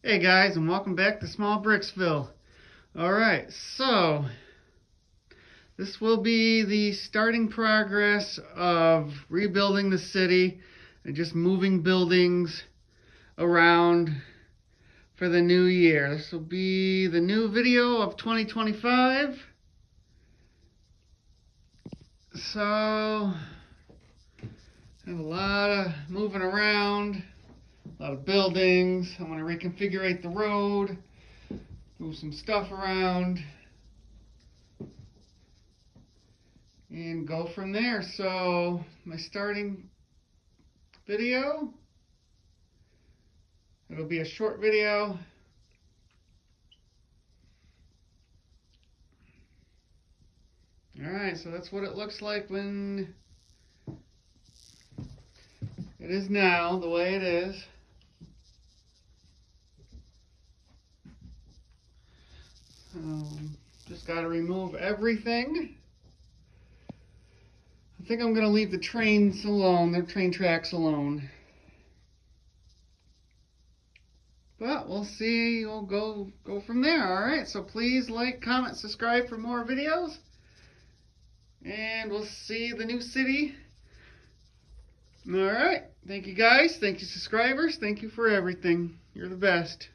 Hey guys, and welcome back to SmallBricksville. Alright, so this will be the starting progress of rebuilding the city and just moving buildings around for the new year. This will be the new video of 2025. So, I have a lot of moving around. A lot of buildings. I want to reconfigure the road, move some stuff around, and go from there. So my starting video, it'll be a short video. Alright, so that's what it looks like when it is now, the way it is. Just got to remove everything. I think I'm going to leave the trains alone, the train tracks alone. But we'll see, we'll go from there, alright? So please like, comment, subscribe for more videos. And we'll see the new city. Alright, thank you guys, thank you subscribers, thank you for everything. You're the best.